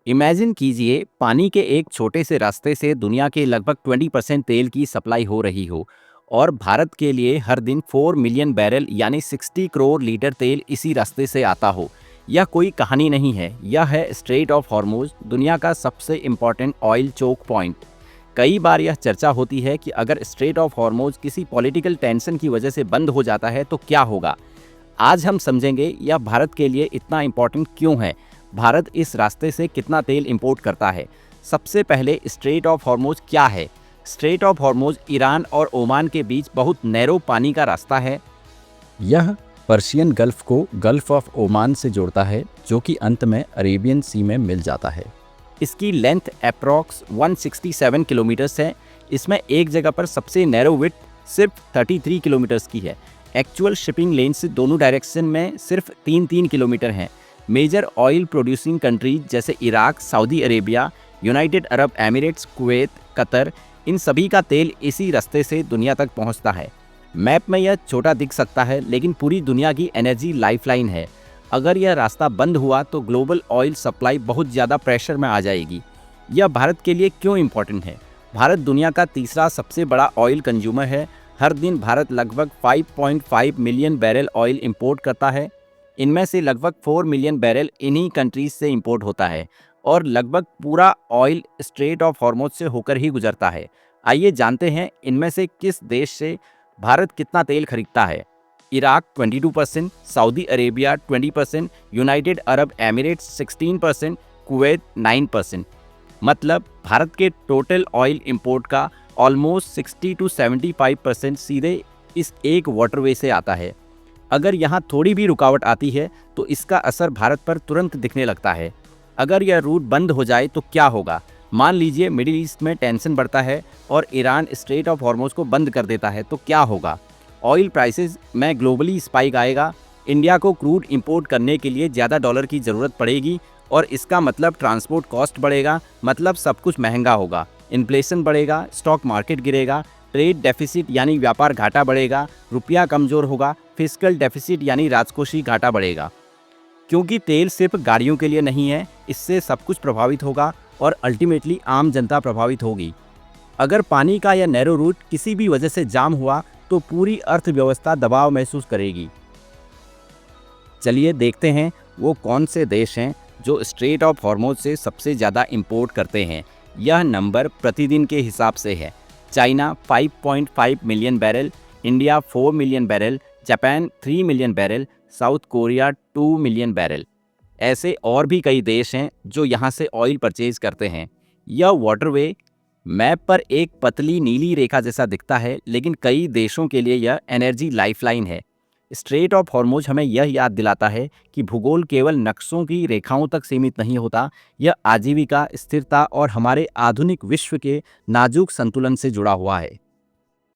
Imagine कीजिए पानी के एक छोटे से रास्ते से दुनिया के लगभग 20% तेल की सप्लाई हो रही हो और भारत के लिए हर दिन 4 मिलियन बैरल यानी 60 करोड़ लीटर तेल इसी रास्ते से आता हो। यह कोई कहानी नहीं है, यह है स्ट्रेट ऑफ हॉर्मुज, दुनिया का सबसे इम्पॉर्टेंट ऑयल चोक पॉइंट। कई बार यह चर्चा होती है कि अगर स्ट्रेट ऑफ हॉर्मुज किसी पॉलिटिकल टेंशन की वजह से बंद हो जाता है तो क्या होगा। आज हम समझेंगे यह भारत के लिए इतना इम्पोर्टेंट क्यों है, भारत इस रास्ते से कितना तेल इंपोर्ट करता है। सबसे पहले स्ट्रेट ऑफ हॉर्मुज क्या है। स्ट्रेट ऑफ हॉर्मुज ईरान और ओमान के बीच बहुत नैरो पानी का रास्ता है। यह पर्शियन गल्फ को गल्फ ऑफ ओमान से जोड़ता है, जो कि अंत में अरेबियन सी में मिल जाता है। इसकी लेंथ अप्रॉक्स 167 किलोमीटर्स है। इसमें एक जगह पर सबसे नैरो विड्थ सिर्फ 33 किलोमीटर्स की है। एक्चुअल शिपिंग लेन से दोनों डायरेक्शन में सिर्फ 3-3 किलोमीटर हैं। मेजर ऑयल प्रोड्यूसिंग कंट्रीज जैसे Iraq, Saudi Arabia, United Arab Emirates, Kuwait, Qatar, इन सभी का तेल इसी रास्ते से दुनिया तक पहुंचता है। मैप में यह छोटा दिख सकता है, लेकिन पूरी दुनिया की एनर्जी लाइफलाइन है। अगर यह रास्ता बंद हुआ तो ग्लोबल ऑयल सप्लाई बहुत ज़्यादा प्रेशर में आ जाएगी। यह भारत के लिए क्यों इम्पोर्टेंट है। भारत दुनिया का तीसरा सबसे बड़ा ऑयल कंज्यूमर है। हर दिन भारत लगभग 5.5 मिलियन बैरल ऑयल इंपोर्ट करता है। इनमें से लगभग 4 मिलियन बैरल इन्हीं कंट्रीज से इंपोर्ट होता है और लगभग पूरा ऑयल स्ट्रेट ऑफ हॉर्मुज से होकर ही गुजरता है। आइए जानते हैं इनमें से किस देश से भारत कितना तेल खरीदता है। Iraq 22%, Saudi Arabia 20%, United Arab Emirates 16%, Kuwait 9%। मतलब भारत के टोटल ऑयल इंपोर्ट का ऑलमोस्ट 60 to 75% सीधे इस एक वाटरवे से आता है। अगर यहाँ थोड़ी भी रुकावट आती है तो इसका असर भारत पर तुरंत दिखने लगता है। अगर यह रूट बंद हो जाए तो क्या होगा। मान लीजिए मिडिल ईस्ट में टेंशन बढ़ता है और ईरान स्ट्रेट ऑफ हॉर्मुज को बंद कर देता है तो क्या होगा। ऑयल प्राइसेस में ग्लोबली स्पाइक आएगा। इंडिया को क्रूड इंपोर्ट करने के लिए ज़्यादा डॉलर की ज़रूरत पड़ेगी और इसका मतलब ट्रांसपोर्ट कॉस्ट बढ़ेगा, मतलब सब कुछ महंगा होगा। इन्फ्लेशन बढ़ेगा, स्टॉक मार्केट गिरेगा, ट्रेड डेफिसिट यानी व्यापार घाटा बढ़ेगा, रुपया कमज़ोर होगा, फिस्कल डेफिसिट यानी राजकोषीय घाटा बढ़ेगा। क्योंकि तेल सिर्फ गाड़ियों के लिए नहीं है, इससे सब कुछ प्रभावित होगा और अल्टीमेटली आम जनता प्रभावित होगी। अगर पानी का यह नैरो रूट किसी भी वजह से जाम हुआ तो पूरी अर्थव्यवस्था दबाव महसूस करेगी। चलिए देखते हैं वो कौन से देश हैं जो स्ट्रेट ऑफ हॉर्मुज से सबसे ज़्यादा इंपोर्ट करते हैं। यह नंबर प्रतिदिन के हिसाब से है। China 5.5 million barrel, India 4 million barrel, Japan 3 million barrel, south Korea 2 million barrel. ऐसे और भी कई देश हैं जो यहाँ से ऑयल परचेज करते हैं। यह वाटरवे मैप पर एक पतली नीली रेखा जैसा दिखता है, लेकिन कई देशों के लिए यह एनर्जी लाइफलाइन है। स्ट्रेट ऑफ हॉर्मुज हमें यह याद दिलाता है कि भूगोल केवल नक्शों की रेखाओं तक सीमित नहीं होता, यह आजीविका, स्थिरता और हमारे आधुनिक विश्व के नाजुक संतुलन से जुड़ा हुआ है।